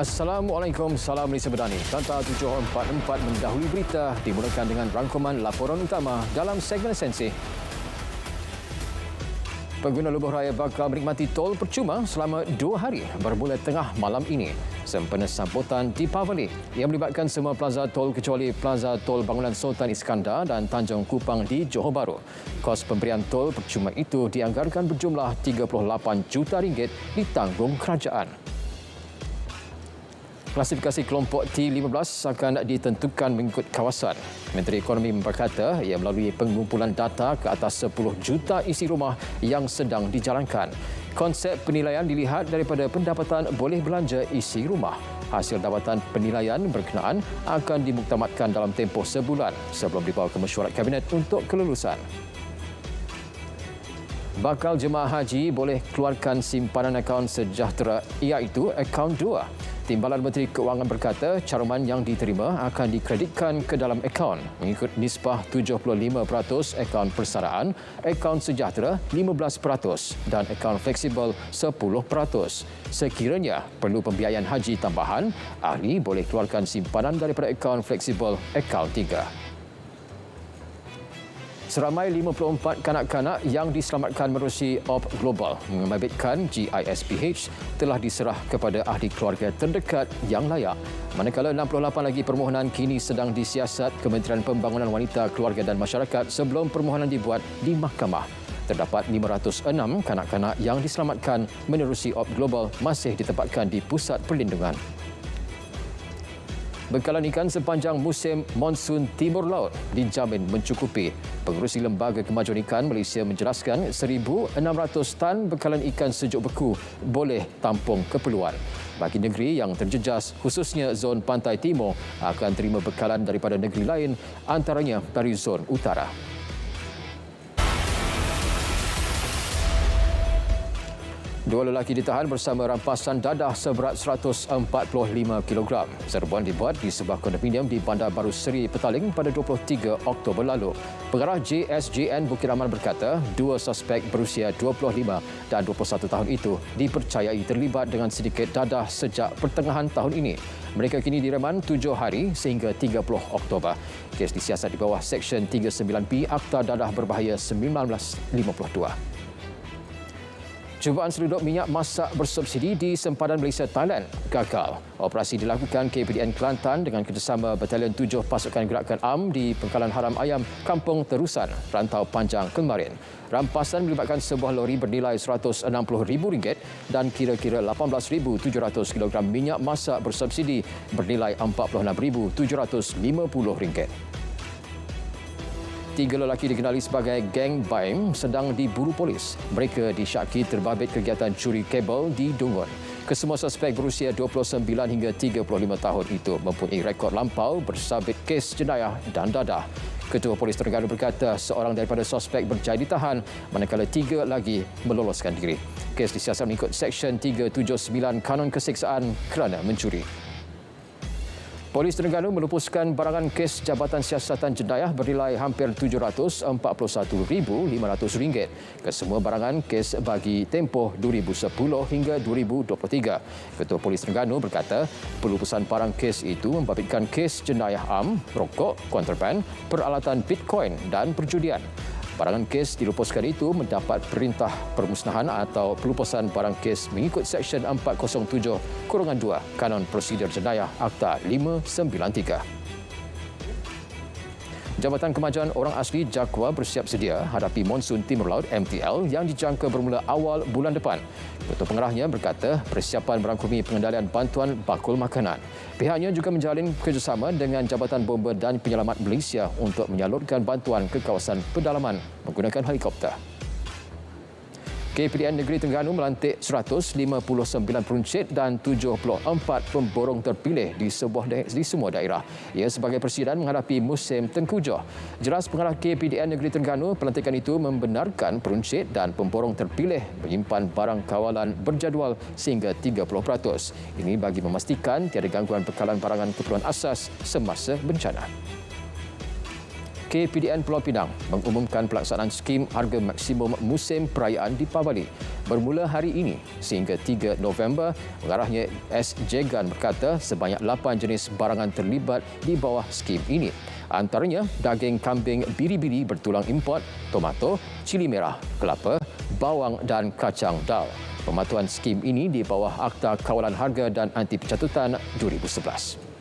Assalamualaikum, salam Malaysia Berdani. Kanta 744 mendahului berita dimulakan dengan rangkuman laporan utama dalam segmen esensi. Pengguna Lebuh Raya bakal menikmati tol percuma selama 2 hari bermula tengah malam ini. Sempena sambutan Deepavali yang melibatkan semua plaza tol kecuali Plaza Tol Bangunan Sultan Iskandar dan Tanjung Kupang di Johor Bahru. Kos pemberian tol percuma itu dianggarkan berjumlah RM38 juta ditanggung kerajaan. Klasifikasi kelompok T15 akan ditentukan mengikut kawasan. Menteri Ekonomi berkata ia melalui pengumpulan data ke atas 10 juta isi rumah yang sedang dijalankan. Konsep penilaian dilihat daripada pendapatan boleh belanja isi rumah. Hasil dapatan penilaian berkenaan akan dimuktamadkan dalam tempoh sebulan sebelum dibawa ke mesyuarat Kabinet untuk kelulusan. Bakal jemaah haji boleh keluarkan simpanan akaun sejahtera iaitu akaun 2. Timbalan Menteri Keuangan berkata caruman yang diterima akan dikreditkan ke dalam akaun mengikut nisbah 75% akaun persaraan, akaun sejahtera 15% dan akaun fleksibel 10%. Sekiranya perlu pembiayaan haji tambahan, ahli boleh keluarkan simpanan daripada akaun fleksibel akaun 3. Seramai 54 kanak-kanak yang diselamatkan menerusi Op Global membabitkan GISPH telah diserah kepada ahli keluarga terdekat yang layak. Manakala 68 lagi permohonan kini sedang disiasat Kementerian Pembangunan Wanita, Keluarga dan Masyarakat sebelum permohonan dibuat di mahkamah. Terdapat 506 kanak-kanak yang diselamatkan menerusi Op Global masih ditempatkan di pusat perlindungan. Bekalan ikan sepanjang musim monsun Timur Laut dijamin mencukupi. Pengerusi Lembaga Kemajuan Ikan Malaysia menjelaskan 1,600 tan bekalan ikan sejuk beku boleh tampung keperluan. Bagi negeri yang terjejas, khususnya zon pantai timur, akan terima bekalan daripada negeri lain, antaranya dari zon utara. Dua lelaki ditahan bersama rampasan dadah seberat 145 kg. Serbuan dibuat di sebuah kondominium di Bandar Baru Seri, Petaling pada 23 Oktober lalu. Pengarah JSJN Bukit Aman berkata, dua suspek berusia 25 dan 21 tahun itu dipercayai terlibat dengan sindiket dadah sejak pertengahan tahun ini. Mereka kini direman 7 hari sehingga 30 Oktober. Kes disiasat di bawah Seksyen 39B Akta Dadah Berbahaya 1952. Cubaan seluduk minyak masak bersubsidi di sempadan Malaysia Thailand gagal. Operasi dilakukan KPDN Kelantan dengan kerjasama Batalion 7 Pasukan Gerakan AM di Pengkalan Haram Ayam, Kampung Terusan, Rantau Panjang kemarin. Rampasan melibatkan sebuah lori bernilai RM160,000 dan kira-kira 18,700 kg minyak masak bersubsidi bernilai RM46,750. 3 lelaki dikenali sebagai geng Baim sedang diburu polis. Mereka disyaki terbabit kegiatan curi kabel di Dungun. Kesemua suspek berusia 29 hingga 35 tahun itu mempunyai rekod lampau bersabit kes jenayah dan dadah. Ketua Polis Terengganu berkata seorang daripada suspek berjaya ditahan manakala 3 lagi meloloskan diri. Kes disiasat mengikut Seksyen 379 Kanun Keseksaan kerana mencuri. Polis Terengganu melupuskan barangan kes Jabatan Siasatan Jenayah bernilai hampir RM741,500. Kesemua barangan kes bagi tempoh 2010 hingga 2023. Ketua Polis Terengganu berkata, pelupusan barang kes itu membabitkan kes jenayah am, rokok, kontraban, peralatan Bitcoin dan perjudian. Barangan kes dilupuskan itu mendapat perintah permusnahan atau pelupusan barang kes mengikut Seksyen 407/2 Kanun Prosedur Jenayah Akta 593. Jabatan Kemajuan Orang Asli Jakwa bersiap sedia hadapi monsun Timur Laut MTL yang dijangka bermula awal bulan depan. Ketua Pengarahnya berkata persiapan merangkumi pengendalian bantuan bakul makanan. Pihaknya juga menjalin kerjasama dengan Jabatan Bomba dan Penyelamat Malaysia untuk menyalurkan bantuan ke kawasan pedalaman menggunakan helikopter. KPDN Negeri Terengganu melantik 159 peruncit dan 74 pemborong terpilih di semua daerah. Ia sebagai presiden menghadapi musim tengkujuh. Jelas Pengarah KPDN Negeri Terengganu, pelantikan itu membenarkan peruncit dan pemborong terpilih menyimpan barang kawalan berjadual sehingga 30%. Ini bagi memastikan tiada gangguan bekalan barangan keperluan asas semasa bencana. KPDN Pulau Pinang mengumumkan pelaksanaan skim harga maksimum musim perayaan Deepavali bermula hari ini sehingga 3 November. Pengarahnya S. Jegan berkata sebanyak 8 jenis barangan terlibat di bawah skim ini. Antaranya daging kambing biri-biri bertulang import, tomato, cili merah, kelapa, bawang dan kacang dal. Pematuhan skim ini di bawah Akta Kawalan Harga dan Anti Pencatutan 2011.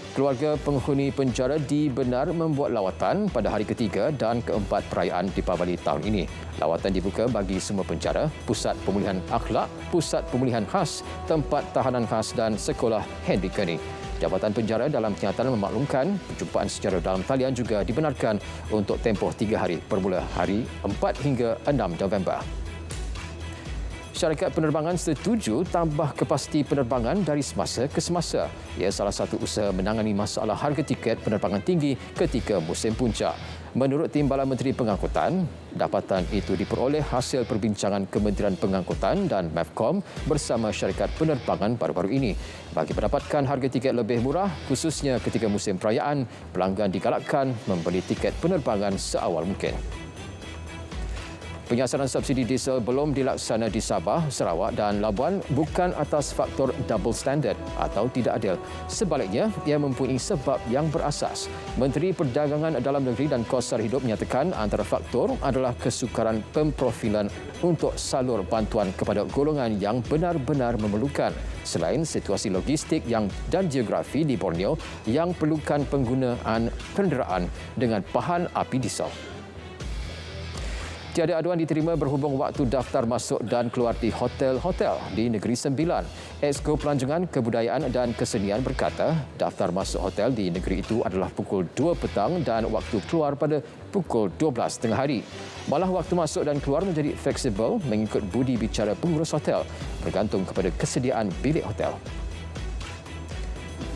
Keluarga penghuni penjara dibenar membuat lawatan pada hari ketiga dan keempat perayaan Deepavali tahun ini. Lawatan dibuka bagi semua penjara, pusat pemulihan akhlak, pusat pemulihan khas, tempat tahanan khas dan sekolah Henry Kenny. Jabatan Penjara dalam kenyataan memaklumkan perjumpaan secara dalam talian juga dibenarkan untuk tempoh 3 hari bermula hari 4 hingga 6 November. Syarikat penerbangan setuju tambah kapasiti penerbangan dari semasa ke semasa. Ia salah satu usaha menangani masalah harga tiket penerbangan tinggi ketika musim puncak. Menurut Timbalan Menteri Pengangkutan, dapatan itu diperoleh hasil perbincangan Kementerian Pengangkutan dan MEFCOM bersama syarikat penerbangan baru-baru ini. Bagi mendapatkan harga tiket lebih murah, khususnya ketika musim perayaan, pelanggan digalakkan membeli tiket penerbangan seawal mungkin. Penyiasaran subsidi diesel belum dilaksana di Sabah, Sarawak dan Labuan bukan atas faktor double standard atau tidak adil. Sebaliknya, ia mempunyai sebab yang berasas. Menteri Perdagangan Dalam Negeri dan Kos Sara Hidup menyatakan antara faktor adalah kesukaran pemprofilan untuk salur bantuan kepada golongan yang benar-benar memerlukan. Selain situasi logistik dan geografi di Borneo yang perlukan penggunaan kenderaan dengan bahan api diesel. Tiada aduan diterima berhubung waktu daftar masuk dan keluar di hotel-hotel di Negeri Sembilan. Exco Pelancongan, Kebudayaan dan Kesenian berkata daftar masuk hotel di negeri itu adalah pukul 2 petang dan waktu keluar pada pukul 12 tengah hari. Malah waktu masuk dan keluar menjadi fleksibel mengikut budi bicara pengurus hotel bergantung kepada kesediaan bilik hotel.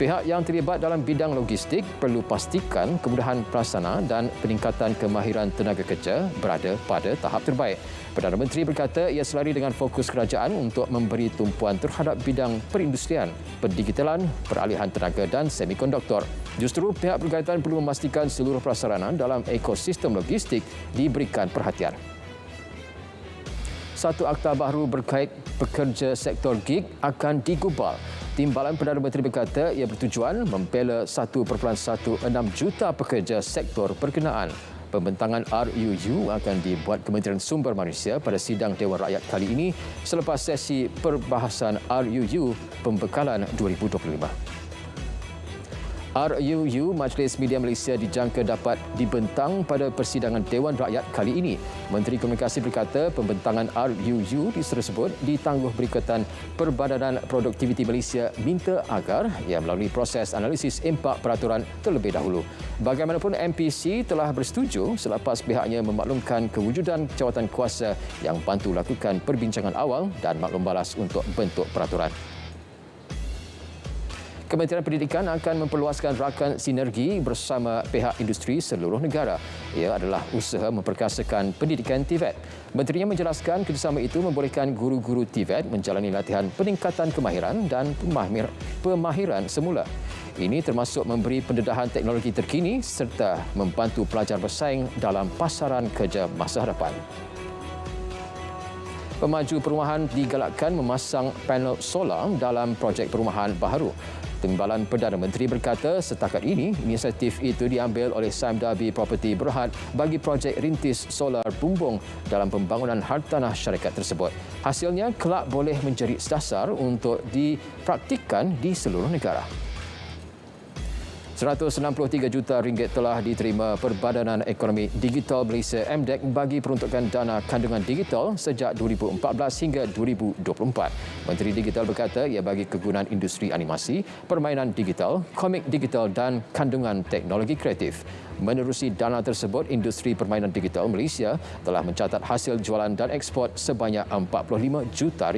Pihak yang terlibat dalam bidang logistik perlu pastikan kemudahan pelaksana dan peningkatan kemahiran tenaga kerja berada pada tahap terbaik. Perdana Menteri berkata ia selari dengan fokus kerajaan untuk memberi tumpuan terhadap bidang perindustrian, pendigitalan, peralihan tenaga dan semikonduktor. Justru pihak berkaitan perlu memastikan seluruh prasarana dalam ekosistem logistik diberikan perhatian. Satu akta baru berkait pekerja sektor gig akan digubal. Timbalan Perdana Menteri berkata ia bertujuan membela 1.16 juta pekerja sektor berkenaan. Pembentangan RUU akan dibuat Kementerian Sumber Manusia pada sidang Dewan Rakyat kali ini selepas sesi perbahasan RUU Pembekalan 2025. RUU Majlis Media Malaysia dijangka dapat dibentang pada persidangan Dewan Rakyat kali ini. Menteri Komunikasi berkata pembentangan RUU tersebut ditangguh Berikatan Perbadanan Produktiviti Malaysia minta agar ia melalui proses analisis impak peraturan terlebih dahulu. Bagaimanapun MPC telah bersetuju selepas pihaknya memaklumkan kewujudan jawatan kuasa yang bantu lakukan perbincangan awal dan maklum balas untuk bentuk peraturan. Kementerian Pendidikan akan memperluaskan rakan sinergi bersama pihak industri seluruh negara. Ia adalah usaha memperkasakan pendidikan TVET. Menterinya menjelaskan kerjasama itu membolehkan guru-guru TVET menjalani latihan peningkatan kemahiran dan pemahiran semula. Ini termasuk memberi pendedahan teknologi terkini serta membantu pelajar bersaing dalam pasaran kerja masa hadapan. Pemaju perumahan digalakkan memasang panel solar dalam projek perumahan baharu. Timbalan Perdana Menteri berkata setakat ini inisiatif itu diambil oleh Sime Darby Property Berhad bagi projek rintis solar bumbung dalam pembangunan hartanah syarikat tersebut. Hasilnya kelak boleh menjadi dasar untuk dipraktikkan di seluruh negara. RM163 juta telah diterima Perbadanan Ekonomi Digital Malaysia MDEC bagi peruntukan dana kandungan digital sejak 2014 hingga 2024. Menteri Digital berkata ia bagi kegunaan industri animasi, permainan digital, komik digital dan kandungan teknologi kreatif. Menerusi dana tersebut, industri permainan digital Malaysia telah mencatat hasil jualan dan ekspor sebanyak RM45 juta.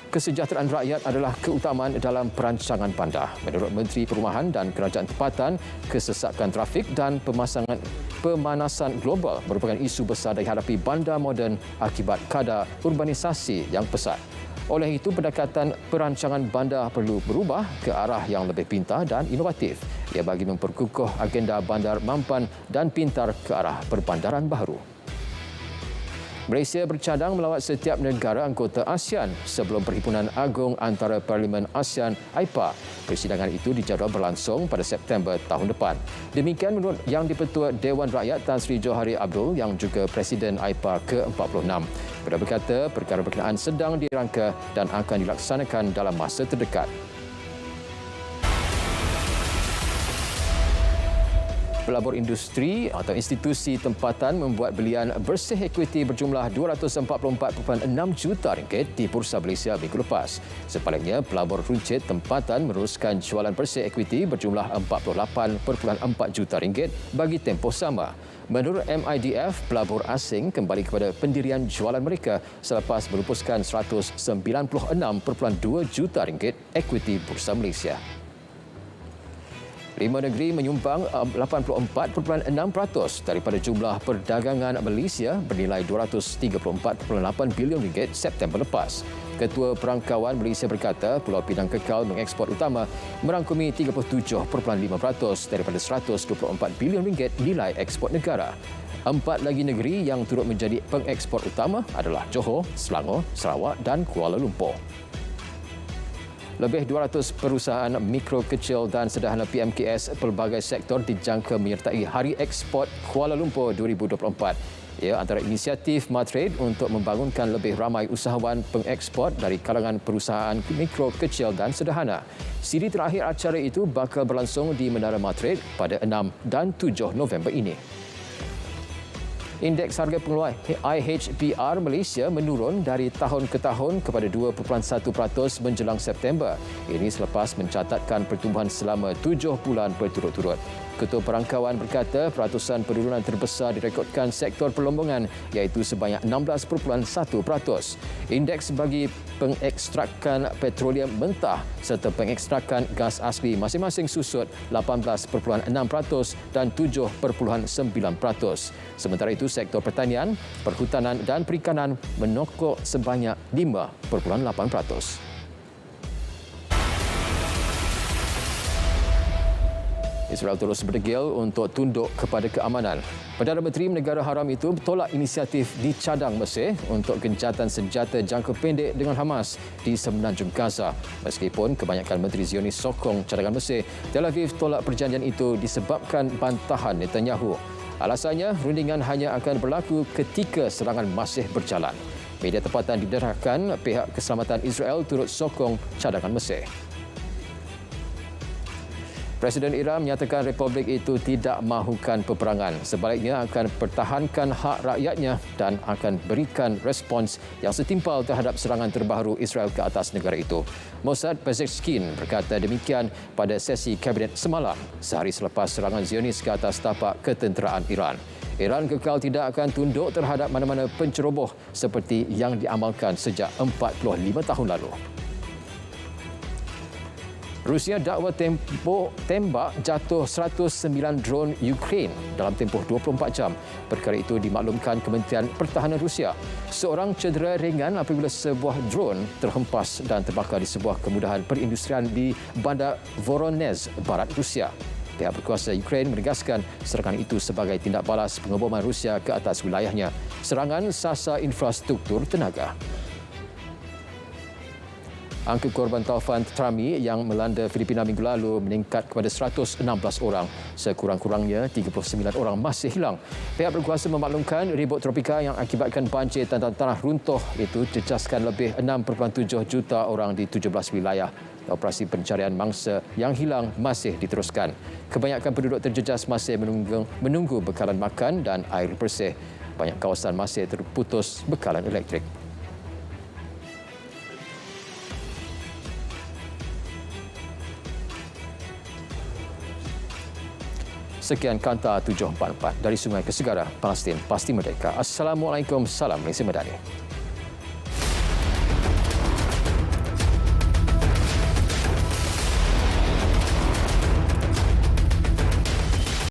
Kesejahteraan rakyat adalah keutamaan dalam perancangan bandar. Menurut Menteri Perumahan dan Kerajaan Tempatan, kesesakan trafik dan pemanasan global merupakan isu besar dihadapi bandar moden akibat kadar urbanisasi yang pesat. Oleh itu, pendekatan perancangan bandar perlu berubah ke arah yang lebih pintar dan inovatif. ia bagi memperkukuh agenda bandar Mampan dan Pintar ke arah perbandaran baru. Malaysia bercadang melawat setiap negara anggota ASEAN sebelum Perhimpunan Agung Antara Parlimen ASEAN AIPA. Persidangan itu dijadual berlangsung pada September tahun depan. Demikian menurut Yang di-Pertua Dewan Rakyat Tan Sri Johari Abdul yang juga Presiden AIPA ke-46. Beliau berkata perkara berkenaan sedang dirangka dan akan dilaksanakan dalam masa terdekat. Pelabur industri atau institusi tempatan membuat belian bersih equity berjumlah RM244.6 juta di Bursa Malaysia minggu lepas. Sebaliknya, pelabur runcit tempatan meneruskan jualan bersih equity berjumlah RM48.4 juta bagi tempoh sama. Menurut MIDF, pelabur asing kembali kepada pendirian jualan mereka selepas melupuskan RM196.2 juta equity Bursa Malaysia. 5 negeri menyumbang 84.6% daripada jumlah perdagangan Malaysia bernilai RM234.8 bilion September lepas. Ketua Perangkawan Malaysia berkata Pulau Pinang kekal mengekspor utama merangkumi 37.5% daripada RM124 bilion nilai ekspor negara. 4 lagi negeri yang turut menjadi pengekspor utama adalah Johor, Selangor, Sarawak dan Kuala Lumpur. Lebih 200 perusahaan mikro, kecil dan sederhana PMKS pelbagai sektor dijangka menyertai Hari Ekspor Kuala Lumpur 2024. Ia antara inisiatif Matrade untuk membangunkan lebih ramai usahawan pengekspor dari kalangan perusahaan mikro, kecil dan sederhana. Siri terakhir acara itu bakal berlangsung di Menara Matrade pada 6 dan 7 November ini. Indeks harga pengeluar IHPR Malaysia menurun dari tahun ke tahun kepada 2.1% menjelang September. Ini selepas mencatatkan pertumbuhan selama 7 bulan berturut-turut. Ketua Perangkawan berkata peratusan penurunan terbesar direkodkan sektor perlombongan iaitu sebanyak 16.1%. Indeks bagi pengekstrakan petroleum mentah serta pengekstrakan gas asli masing-masing susut 18.6% dan 7.9%. Sementara itu sektor pertanian, perhutanan dan perikanan menokok sebanyak 5.8%. Israel terus berdegil untuk tunduk kepada keamanan. Perdana Menteri Negara Haram itu bertolak inisiatif dicadang Mesir untuk gencatan senjata jangka pendek dengan Hamas di semenanjung Gaza. Meskipun kebanyakan Menteri Zionis sokong cadangan Mesir, Tel Aviv tolak perjanjian itu disebabkan bantahan Netanyahu. Alasannya, rundingan hanya akan berlaku ketika serangan masih berjalan. Media tempatan diderhakan pihak keselamatan Israel turut sokong cadangan Mesir. Presiden Iran menyatakan republik itu tidak mahukan peperangan. Sebaliknya akan pertahankan hak rakyatnya dan akan berikan respons yang setimpal terhadap serangan terbaru Israel ke atas negara itu. Mossad Pezeshkian berkata demikian pada sesi kabinet semalam, sehari selepas serangan Zionis ke atas tapak ketenteraan Iran. Iran kekal tidak akan tunduk terhadap mana-mana penceroboh seperti yang diamalkan sejak 45 tahun lalu. Rusia dakwa tembak jatuh 109 drone Ukraine dalam tempoh 24 jam. Perkara itu dimaklumkan Kementerian Pertahanan Rusia. Seorang cedera ringan apabila sebuah drone terhempas dan terbakar di sebuah kemudahan perindustrian di bandar Voronezh, barat Rusia. Pihak berkuasa Ukraine menegaskan serangan itu sebagai tindak balas pengeboman Rusia ke atas wilayahnya. Serangan sasar infrastruktur tenaga. Angka korban taufan Trami yang melanda Filipina minggu lalu meningkat kepada 116 orang. Sekurang-kurangnya 39 orang masih hilang. Pihak berkuasa memaklumkan ribut tropika yang akibatkan banjir dan tanah runtuh itu jejaskan lebih 6.7 juta orang di 17 wilayah. Operasi pencarian mangsa yang hilang masih diteruskan. Kebanyakan penduduk terjejas masih menunggu bekalan makan dan air bersih. Banyak kawasan masih terputus bekalan elektrik. Sekian Kanta 744 dari Sungai ke Segara, Palestin pasti merdeka. Assalamualaikum, salam Malaysia Madani.